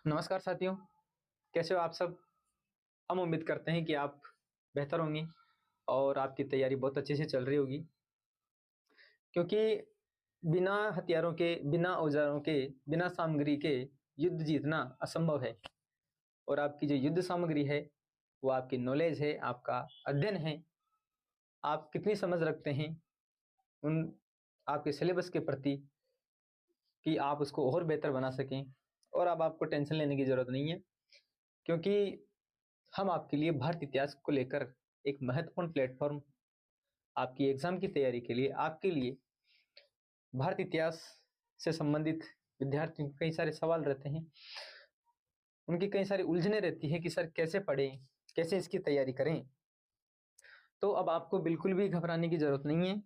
नमस्कार साथियों, कैसे हो आप सब? हम उम्मीद करते हैं कि आप बेहतर होंगे और आपकी तैयारी बहुत अच्छे से चल रही होगी, क्योंकि बिना हथियारों के, बिना औजारों के, बिना सामग्री के युद्ध जीतना असंभव है। और आपकी जो युद्ध सामग्री है, वो आपकी नॉलेज है, आपका अध्ययन है, आप कितनी समझ रखते हैं उन आपके सिलेबस के प्रति कि आप उसको और बेहतर बना सकें। और अब आपको टेंशन लेने की ज़रूरत नहीं है, क्योंकि हम आपके लिए भारतीय इतिहास को लेकर एक महत्वपूर्ण प्लेटफॉर्म आपकी एग्जाम की तैयारी के लिए, आपके लिए भारतीय इतिहास से संबंधित विद्यार्थियों के कई सारे सवाल रहते हैं, उनकी कई सारी उलझने रहती है कि सर कैसे पढ़ें, कैसे इसकी तैयारी करें। तो अब आपको बिल्कुल भी घबराने की जरूरत नहीं है।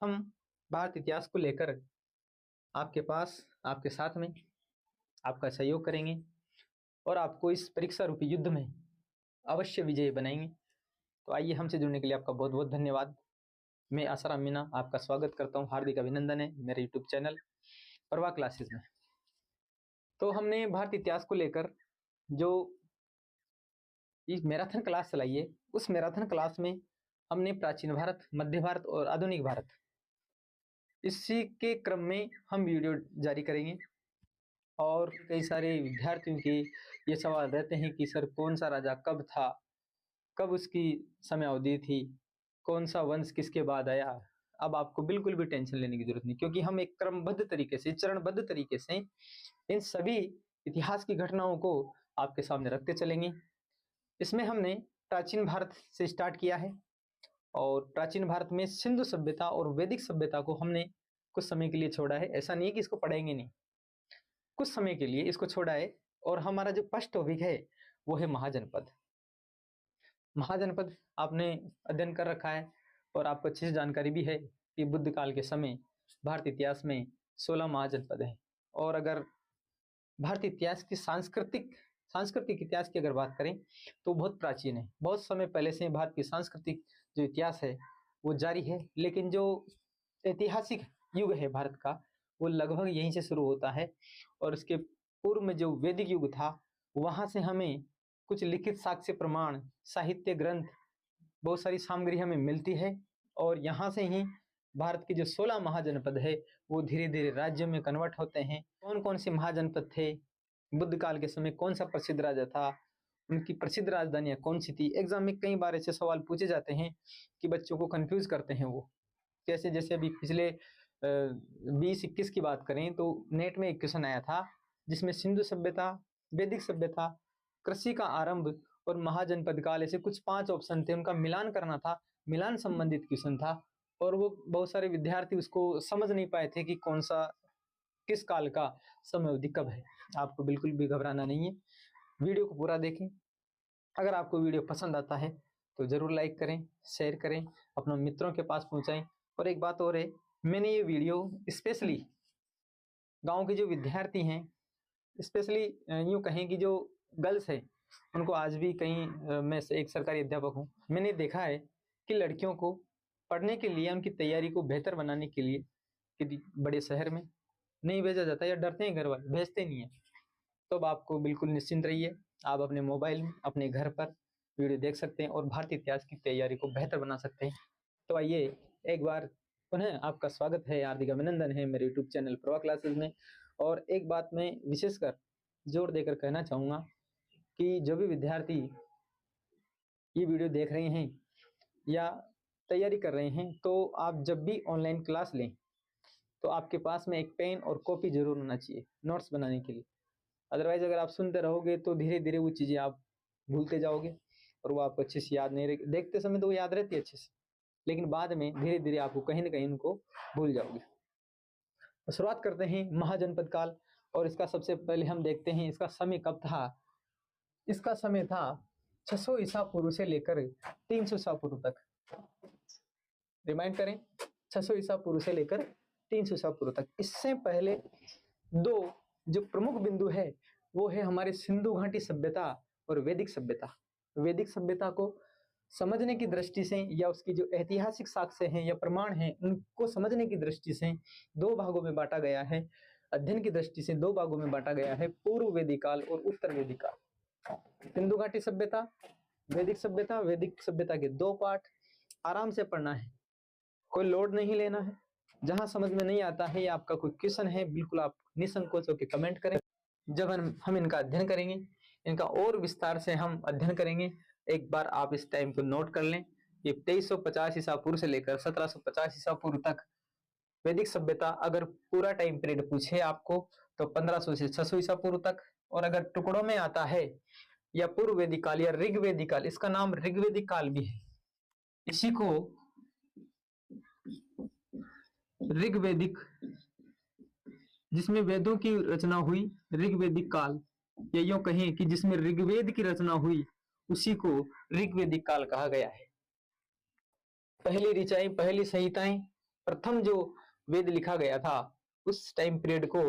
हम भारतीय इतिहास को लेकर आपके पास, आपके साथ में आपका सहयोग करेंगे और आपको इस परीक्षा रूपी युद्ध में अवश्य विजयी बनाएंगे। तो आइए, हमसे जुड़ने के लिए आपका बहुत बहुत धन्यवाद। मैं आसाराम मीना आपका स्वागत करता हूँ, हार्दिक अभिनंदन है मेरे यूट्यूब चैनल प्रवाह क्लासेस में। तो हमने भारतीय इतिहास को लेकर जो इस मैराथन क्लास चलाई है, उस मैराथन क्लास में हमने प्राचीन भारत, मध्य भारत और आधुनिक भारत, इसी के क्रम में हम वीडियो जारी करेंगे। और कई सारे विद्यार्थियों के ये सवाल रहते हैं कि सर कौन सा राजा कब था, कब उसकी समय अवधि थी, कौन सा वंश किसके बाद आया। अब आपको बिल्कुल भी टेंशन लेने की जरूरत नहीं, क्योंकि हम एक क्रमबद्ध तरीके से, चरणबद्ध तरीके से इन सभी इतिहास की घटनाओं को आपके सामने रखते चलेंगे। इसमें हमने प्राचीन भारत से स्टार्ट किया है और प्राचीन भारत में सिंधु सभ्यता और वैदिक सभ्यता को हमने कुछ समय के लिए छोड़ा है। ऐसा नहीं है कि इसको पढ़ेंगे नहीं, कुछ समय के लिए इसको छोड़ा है। और हमारा जो फर्स्ट टॉपिक है वो है महाजनपद। महाजनपद आपने अध्ययन कर रखा है और आपको अच्छी जानकारी भी है कि बुद्ध काल के समय भारतीय इतिहास में 16 महाजनपद हैं। और अगर भारतीय इतिहास की सांस्कृतिक इतिहास की अगर बात करें तो बहुत प्राचीन है। बहुत समय पहले से भारत की सांस्कृतिक जो इतिहास है वो जारी है, लेकिन जो ऐतिहासिक युग है भारत का, वो लगभग यहीं से शुरू होता है। और इसके पूर्व में जो वैदिक युग था, वहां से हमें कुछ लिखित साक्ष्य प्रमाण, साहित्य ग्रंथ, बहुत सारी सामग्री हमें मिलती है। और यहाँ से ही भारत के जो 16 महाजनपद है वो धीरे धीरे राज्यों में कन्वर्ट होते हैं। कौन कौन से महाजनपद थे, बुद्ध काल के समय कौन सा प्रसिद्ध राजा था, उनकी प्रसिद्ध राजधानियां कौन सी थी। एग्जाम में कई बार ऐसे सवाल पूछे जाते हैं कि बच्चों को कंफ्यूज करते हैं वो। जैसे अभी पिछले 20-21 की बात करें तो नेट में एक क्वेश्चन आया था जिसमें सिंधु सभ्यता, वैदिक सभ्यता, कृषि का आरंभ और महाजनपद काल, ऐसे कुछ 5 ऑप्शन थे, उनका मिलान करना था। मिलान संबंधित क्वेश्चन था और वो बहुत सारे विद्यार्थी उसको समझ नहीं पाए थे कि कौन सा, किस काल का समय अवधि कब है। आपको बिल्कुल भी घबराना नहीं है, वीडियो को पूरा देखें। अगर आपको वीडियो पसंद आता है तो जरूर लाइक करें, शेयर करें, अपने मित्रों के पास पहुंचाएं। और एक बात और है, मैंने ये वीडियो स्पेशली गांव के जो विद्यार्थी हैं, स्पेशली यूं कहें कि जो गर्ल्स हैं, उनको आज भी कहीं मैं एक सरकारी अध्यापक हूं, मैंने देखा है कि लड़कियों को पढ़ने के लिए, उनकी तैयारी को बेहतर बनाने के लिए किसी बड़े शहर में नहीं भेजा जाता, या डरते हैं घर वाले, भेजते नहीं है। तो अब आपको बिल्कुल निश्चिंत रहिए, आप अपने मोबाइल में, अपने घर पर वीडियो देख सकते हैं और भारतीय इतिहास की तैयारी को बेहतर बना सकते हैं। तो आइए, एक बार पुनः आपका स्वागत है, हार्दिक अभिनंदन है मेरे यूट्यूब चैनल प्रवाह क्लासेस में। और एक बात मैं विशेषकर जोर देकर कहना चाहूँगा कि जो भी विद्यार्थी ये वीडियो देख रहे हैं या तैयारी कर रहे हैं, तो आप जब भी ऑनलाइन क्लास लें तो आपके पास में एक पेन और कॉपी जरूर होना चाहिए नोट्स बनाने के लिए। अदरवाइज अगर आप सुनते रहोगे तो धीरे धीरे वो चीज़ें आप भूलते जाओगे और वो आपको अच्छे से याद नहीं रहेगी। देखते समय तो वो याद रहती है अच्छे से, लेकिन बाद में धीरे धीरे आपको कहीं ना कहीं उनको भूल जाओगे। तो शुरुआत करते हैं महाजनपद काल, और इसका सबसे पहले हम देखते हैं इसका समय कब था। इसका समय था 600 ईसा पूर्व से लेकर 300 ईसा पूर्व तक। रिमाइंड करें, 600 ईसा पूर्व से लेकर 300 ईसा पूर्व तक। इससे पहले दो जो प्रमुख बिंदु है वो है हमारे सिंधु घाटी सभ्यता और वैदिक सभ्यता। वैदिक सभ्यता को समझने की दृष्टि से, या उसकी जो ऐतिहासिक साक्ष्य हैं या प्रमाण हैं, उनको समझने की दृष्टि से दो भागों में बांटा गया है। अध्ययन की दृष्टि से दो भागों में बांटा गया है, पूर्व वैदिक काल और उत्तर वैदिक काल। सिंधु घाटी सभ्यता, वैदिक सभ्यता। वैदिक सभ्यता के 2 पार्ट, आराम से पढ़ना है, कोई लोड नहीं लेना है। जहां समझ में नहीं आता है या आपका कोई क्वेश्चन है, बिल्कुल आप निसंकोच होकर कमेंट करें। जब हम इनका अध्ययन करेंगे, इनका और विस्तार से हम अध्ययन करेंगे। एक बार आप इस टाइम को नोट कर लें। ये 2350 ईसा पूर्व से लेकर 1750 ईसा पूर्व तक वैदिक सभ्यता। अगर पूरा टाइम पीरियड पूछे आपको तो 1500 से 600 ईसा पूर्व तक, और अगर टुकड़ों में आता है या पूर्व वैदिक काल या ऋग्वैदिक काल, इसका नाम ऋग्वैदिक काल भी है, इसी को ऋग्वैदिक, जिसमें वेदों की रचना हुई, ऋग्वैदिक काल, या यूं कहें कि जिसमें ऋग्वेद की रचना हुई, उसी को ऋग्वैदिक काल कहा गया है। पहली ऋचाएं, पहली संहिताएं, प्रथम जो वेद लिखा गया था, उस टाइम पीरियड को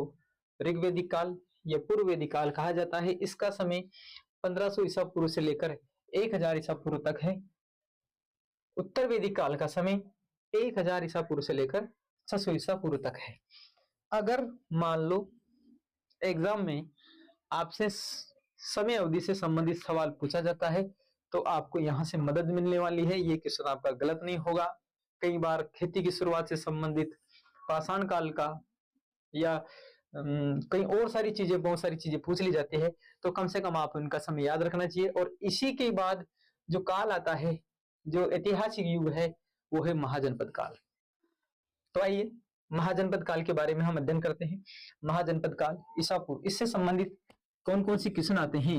ऋग्वैदिक काल या पूर्व वैदिक काल कहा जाता है। इसका समय 1500 ईसा पूर्व से लेकर 1000 ईसा पूर्व तक है। उत्तर वैदिक काल का समय 1000 ईसा पूर्व से लेकर 600 ईसा पूर्व तक है। अगर मान लो एग्जाम में आपसे समय अवधि से संबंधित सवाल पूछा जाता है तो आपको यहाँ से मदद मिलने वाली है। ये क्वेश्चन आपका गलत नहीं होगा। कई बार खेती की शुरुआत से संबंधित, पाषाण काल का, या कई और सारी चीजें, बहुत सारी चीजें पूछ ली जाती है, तो कम से कम आप उनका समय याद रखना चाहिए। और इसी के बाद जो काल आता है, जो ऐतिहासिक युग है, वो है महाजनपद काल। तो आइए महाजनपद काल के बारे में हम अध्ययन करते हैं। महाजनपद काल, ईसा पूर्व, इससे संबंधित कौन कौन सी क्वेश्चन आते हैं,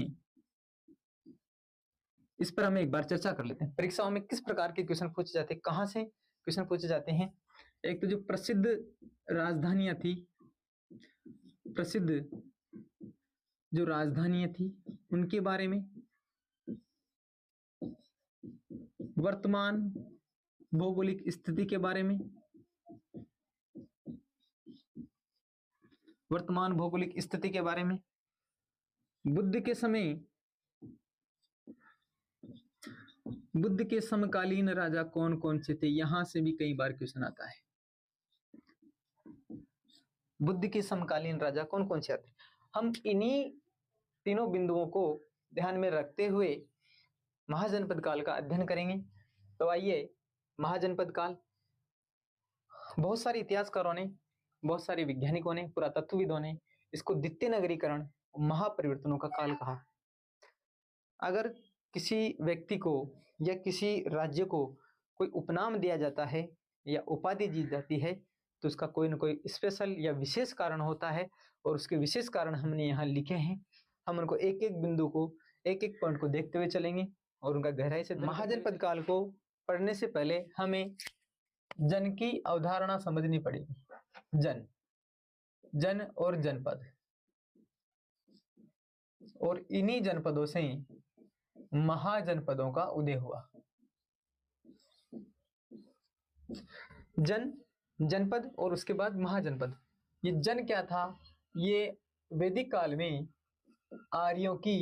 इस पर हम एक बार चर्चा कर लेते हैं। परीक्षाओं में किस प्रकार के क्वेश्चन पूछे जाते हैं, कहां से क्वेश्चन पूछे जाते हैं। एक तो जो प्रसिद्ध राजधानियां थी, प्रसिद्ध जो राजधानियां थी उनके बारे में, वर्तमान भौगोलिक स्थिति के बारे में, वर्तमान भौगोलिक स्थिति के बारे में, बुद्ध के समकालीन राजा कौन कौन से थे, यहां से भी कई बार क्वेश्चन आता है। बुद्ध के समकालीन राजा कौन कौन से आते हैं, हम इन्हीं तीनों बिंदुओं को ध्यान में रखते हुए महाजनपद काल का अध्ययन करेंगे। तो आइए, महाजनपद काल, बहुत सारे इतिहासकारों ने, बहुत सारे वैज्ञानिकों ने, पुरातत्वविदों ने इसको द्वितीय नगरीकरण, महापरिवर्तनों का काल कहा। अगर किसी व्यक्ति को या किसी राज्य को कोई उपनाम दिया जाता है या उपाधि दी जाती है तो उसका कोई ना कोई स्पेशल या विशेष कारण होता है, और उसके विशेष कारण हमने यहाँ लिखे हैं। हम उनको एक एक बिंदु को, एक एक पॉइंट को देखते हुए चलेंगे और उनका गहराई से। महाजनपद काल को पढ़ने से पहले हमें जन की अवधारणा समझनी पड़ेगी। जन और जनपद, और इन्हीं जनपदों से महाजनपदों का उदय हुआ। जनपद और उसके बाद महाजनपद। ये जन क्या था, ये वैदिक काल में आर्यों की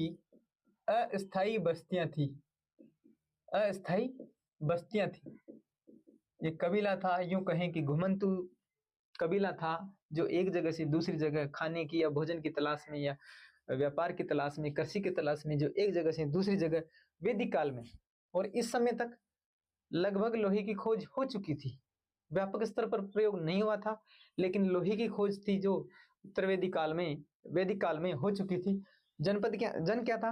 अस्थायी बस्तियां थी, अस्थायी बस्तियां थी। ये कबीला था, यूं कहें कि घुमंतु कबीला था, जो एक जगह से दूसरी जगह खाने की या भोजन की तलाश में या व्यापार की तलाश में, कृषि की तलाश में, जो एक जगह से दूसरी जगह, वैदिक काल में। और इस समय तक लगभग लोहे की खोज हो चुकी थी। व्यापक स्तर पर प्रयोग नहीं हुआ था, लेकिन लोहे की खोज थी जो उत्तर वैदिक काल में हो चुकी थी। जन क्या था,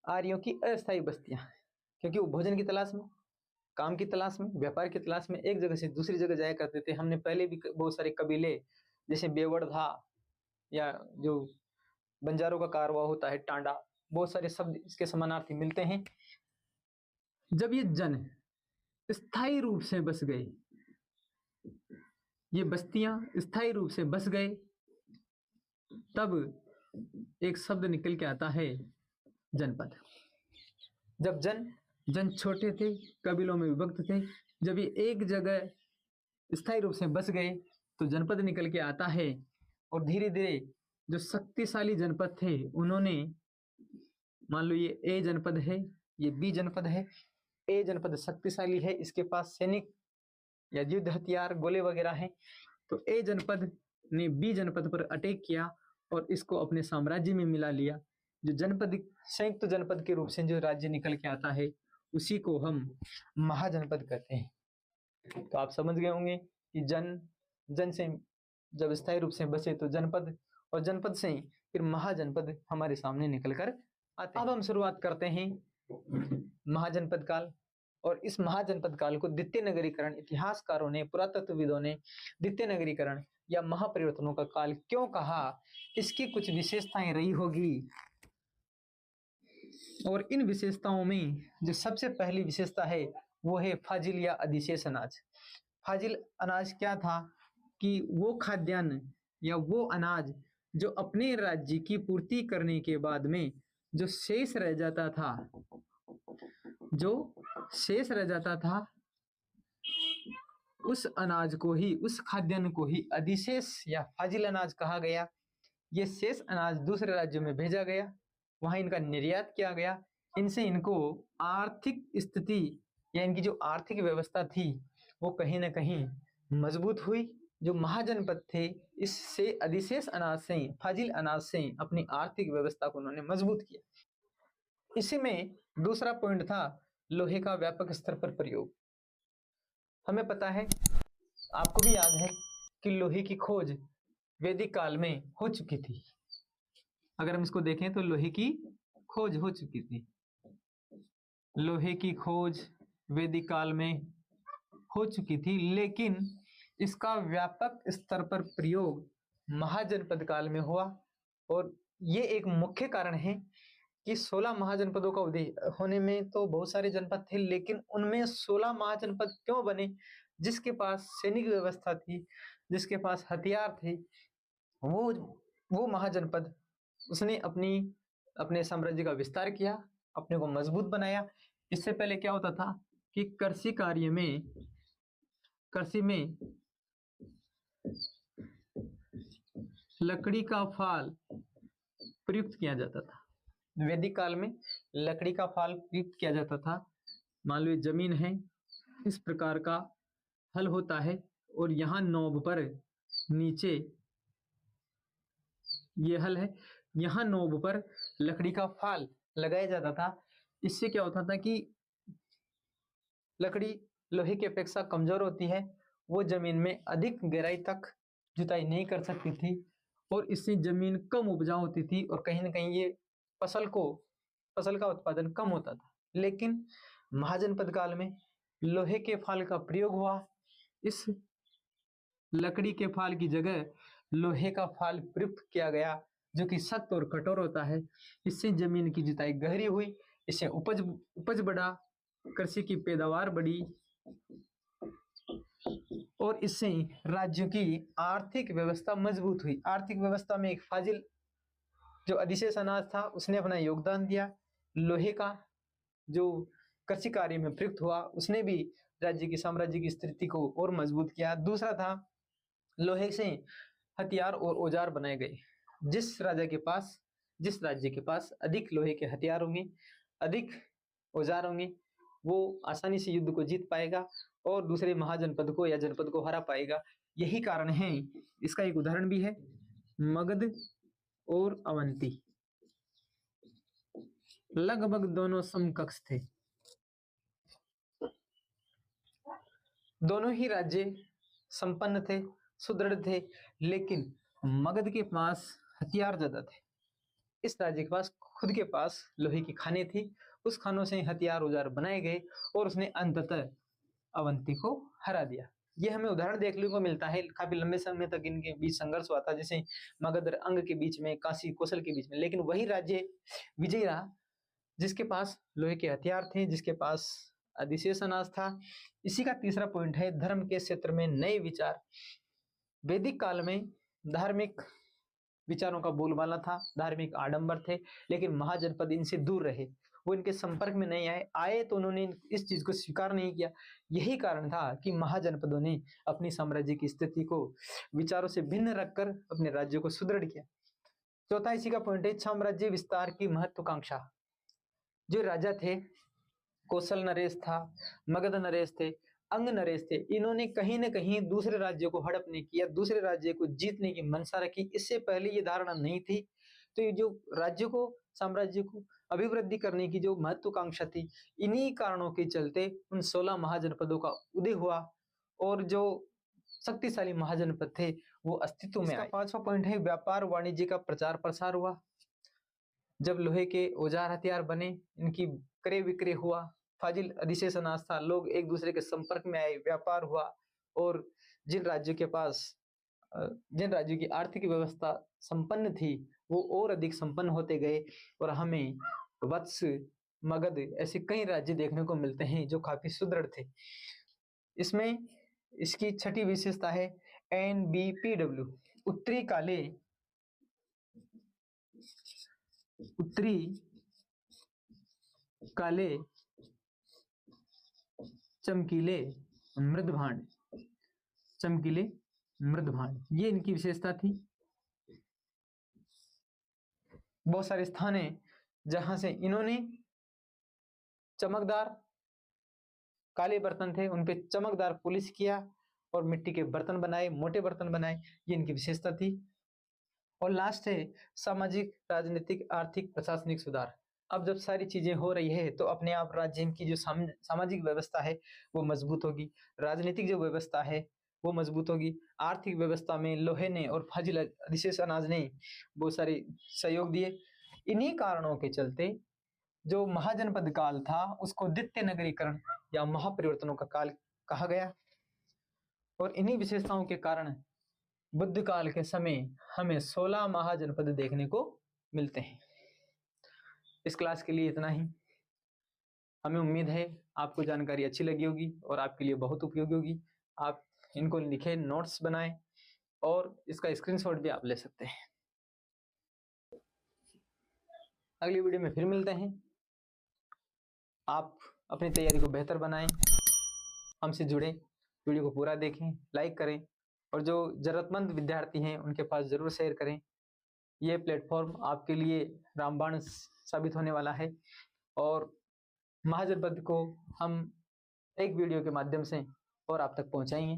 आर्यों की अस्थायी बस्तियां, क्योंकि वो भोजन की तलाश में, काम की तलाश में, व्यापार की तलाश में एक जगह से दूसरी जगह जाया करते थे। हमने पहले भी बहुत सारे कबीले, जैसे बेवड़धा, या जो बंजारों का कारवा होता है टांडा, बहुत सारे शब्द इसके समानार्थी मिलते हैं। जब ये जन स्थायी रूप से बस गए, ये बस्तियां स्थायी रूप से बस गए, तब एक शब्द निकल के आता है जनपद। जब जन छोटे थे, कबीलों में विभक्त थे, जब ये एक जगह स्थायी रूप से बस गए तो जनपद निकल के आता है। और धीरे धीरे जो शक्तिशाली जनपद थे, उन्होंने, मान लो ये ए जनपद है, ये बी जनपद है। ए जनपद शक्तिशाली है, इसके पास सैनिक या युद्ध हथियार, गोले वगैरह हैं, तो ए जनपद ने बी जनपद पर अटैक किया और इसको अपने साम्राज्य में मिला लिया। जो जनपद संयुक्त जनपद के रूप से जो राज्य निकल के आता है उसी को हम महाजनपद कहते हैं। तो आप समझ गए होंगे कि जन से जब स्थायी रूप से बसे तो जनपद, और जनपद से फिर महाजनपद हमारे सामने निकल कर आते हैं। अब हम शुरुआत करते हैं महाजनपद काल, और इस महाजनपद काल को द्वितीय नगरीकरण, इतिहासकारों ने, पुरातत्वविदों ने द्वितीय नगरीकरण या महापरिवर्तनों का काल क्यों कहा, इसकी कुछ विशेषताएं रही होगी। और इन विशेषताओं में जो सबसे पहली विशेषता है वो है फाजिल या अधिशेष अनाज। फाजिल अनाज क्या था कि वो खाद्यान्न या वो अनाज जो अपने राज्य की पूर्ति करने के बाद में जो शेष रह जाता था, उस अनाज को ही, उस खाद्यान्न को ही अधिशेष या फाजिल अनाज कहा गया। ये शेष अनाज दूसरे राज्यों में भेजा गया, वहां इनका निर्यात किया गया, इनसे इनको आर्थिक स्थिति या इनकी जो आर्थिक व्यवस्था थी वो कहीं ना कहीं मजबूत हुई। जो महाजनपद थे इससे अधिशेष अनाज से, फाजिल अनाज से अपनी आर्थिक व्यवस्था को उन्होंने मजबूत किया। इसी में दूसरा पॉइंट था लोहे का व्यापक स्तर पर प्रयोग। हमें पता है, आपको भी याद है कि लोहे की खोज वैदिक काल में हो चुकी थी। अगर हम इसको देखें तो लोहे की खोज हो चुकी थी, लोहे की खोज वैदिक काल में हो चुकी थी, लेकिन इसका व्यापक स्तर पर प्रयोग महाजनपद काल में हुआ। और ये एक मुख्य कारण है कि 16 महाजनपदों का उदय होने में तो बहुत सारे जनपद थे, लेकिन उनमें 16 महाजनपद क्यों बने? जिसके पास सैनिक व्यवस्था थी, जिसके पास हथियार थे, वो महाजनपद उसने अपने साम्राज्य का विस्तार किया, अपने को मजबूत बनाया। इससे पहले क्या होता था कि कृषि में लकड़ी का फाल प्रयुक्त किया जाता था। वैदिक काल में लकड़ी का फाल प्रयुक्त किया जाता था। मान लो जमीन है, इस प्रकार का हल होता है और यहाँ नोब पर नीचे ये हल है, यहाँ नोब पर लकड़ी का फाल लगाया जाता था। इससे क्या होता था कि लकड़ी लोहे की अपेक्षा कमजोर होती है, वो जमीन में अधिक गहराई तक जुताई नहीं कर सकती थी और इससे जमीन कम उपजाऊ होती थी और कहीं ना कहीं ये फसल का उत्पादन कम होता था। लेकिन महाजनपद काल में लोहे के फाल का प्रयोग हुआ। इस लकड़ी के फाल की जगह लोहे का फाल प्रयुक्त किया गया, जो कि सख्त और कठोर होता है। इससे जमीन की जुताई गहरी हुई, इससे उपज बढ़ा, कृषि की पैदावार बढ़ी और इससे राज्यों की आर्थिक व्यवस्था मजबूत हुई। आर्थिक व्यवस्था में एक फाजिल जो अधिशेष अनाज था उसने अपना योगदान दिया। लोहे का जो कृषि कार्य में प्रयुक्त हुआ उसने भी राज्य की, साम्राज्य की स्थिति को और मजबूत किया। दूसरा था लोहे से हथियार और औजार बनाए गए। जिस राज्य के पास अधिक लोहे के हथियार होंगे, अधिक औजार होंगे, वो आसानी से युद्ध को जीत पाएगा और दूसरे महाजनपद को या जनपद को हरा पाएगा। यही कारण है, इसका एक उदाहरण भी है, मगध और अवंती लगभग दोनों समकक्ष थे। दोनों ही राज्य संपन्न थे, सुदृढ़ थे, लेकिन मगध के पास हथियार ज्यादा थे। इस राज्य के पास खुद के पास लोहे की खानें थी, उस खानों से हथियार औजार बनाए गए और उसने अंततः अवंती को हरा दिया। ये हमें उदाहरण देखने को मिलता है। काफी लंबे समय तक इनके बीच संघर्ष हुआ था, जैसे मगध और अंग के बीच में, काशी कौशल के बीच में, लेकिन वही राज्य विजयी रहा जिसके पास लोहे के हथियार थे, जिसके पास अधिशेष अनाज था। इसी का तीसरा पॉइंट है धर्म के क्षेत्र में नए विचार। वैदिक काल में धार्मिक विचारों का बोलबाला था, धार्मिक आडंबर थे, लेकिन महाजनपद इनसे दूर रहे, वो इनके संपर्क में नहीं आए तो उन्होंने इस चीज को स्वीकार नहीं किया। यही कारण था कि महाजनपदों ने अपनी साम्राज्य की स्थिति को विचारों से भिन्न रखकर अपने राज्यों को सुदृढ़ किया। चौथा इसी का पॉइंट है साम्राज्य विस्तार की महत्वाकांक्षा। जो राजा थे, कौशल नरेश था, मगध नरेश थे, अंग नरेश थे। इन्होंने कहीं न कहीं दूसरे राज्यों को हड़पने की या दूसरे राज्य को जीतने की मंशा रखी। इससे पहले ये धारणा नहीं थी। तो ये जो राज्य को, साम्राज्य को अभिवृद्धि करने की जो महत्वाकांक्षा थी, इन्हीं कारणों के चलते उन 16 महाजनपदों का उदय हुआ और जो शक्तिशाली महाजनपद थे वो अस्तित्व में आए। इसका 5वां पॉइंट है व्यापार वाणिज्य का प्रचार प्रसार हुआ। जब लोहे के औजार हथियार बने, इनकी क्रय विक्रय हुआ, फाजिल अधिशेष अनाज था, लोग एक दूसरे के संपर्क में आए, व्यापार हुआ और जिन राज्यों के पास जिन राज्यों की आर्थिक व्यवस्था संपन्न थी वो और अधिक संपन्न होते गए और हमें वत्स, मगध ऐसे कई राज्य देखने को मिलते हैं जो काफी सुदृढ़ थे। इसमें इसकी छठी विशेषता है NBPW, उत्तरी काले, उत्तरी काले चमकीले मृद भांड, चमकीले मृद भांड, ये इनकी विशेषता थी। बहुत सारे स्थान हैं जहां से इन्होंने चमकदार काले बर्तन थे उन पे चमकदार पॉलिश किया और मिट्टी के बर्तन बनाए, मोटे बर्तन बनाए, ये इनकी विशेषता थी। और लास्ट है सामाजिक, राजनीतिक, आर्थिक, प्रशासनिक सुधार। अब जब सारी चीजें हो रही है तो अपने आप राज्य की जो सामाजिक व्यवस्था है वो मजबूत होगी, राजनीतिक जो व्यवस्था है वो मजबूत होगी, आर्थिक व्यवस्था में लोहे ने और फाजिल अधिशेष अनाज ने बहुत सारे सहयोग दिए। इन्हीं कारणों के चलते जो महाजनपद काल था उसको द्वितीय नगरीकरण या महापरिवर्तनों का काल कहा गया। और इन्हीं विशेषताओं के कारण बुद्ध काल के समय हमें 16 महाजनपद देखने को मिलते हैं। इस क्लास के लिए इतना ही। हमें उम्मीद है आपको जानकारी अच्छी लगी होगी और आपके लिए बहुत उपयोगी होगी। आप इनको लिखे, नोट्स बनाएं और इसका स्क्रीनशॉट भी आप ले सकते हैं। अगली वीडियो में फिर मिलते हैं। आप अपनी तैयारी को बेहतर बनाएं, हमसे जुड़ें, वीडियो को पूरा देखें, लाइक करें और जो जरूरतमंद विद्यार्थी हैं उनके पास जरूर शेयर करें। ये प्लेटफॉर्म आपके लिए रामबाण साबित होने वाला है और महाजनपद को हम एक वीडियो के माध्यम से और आप तक पहुंचाएंगे।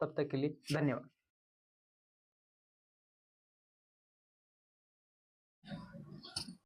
तब तक के लिए धन्यवाद।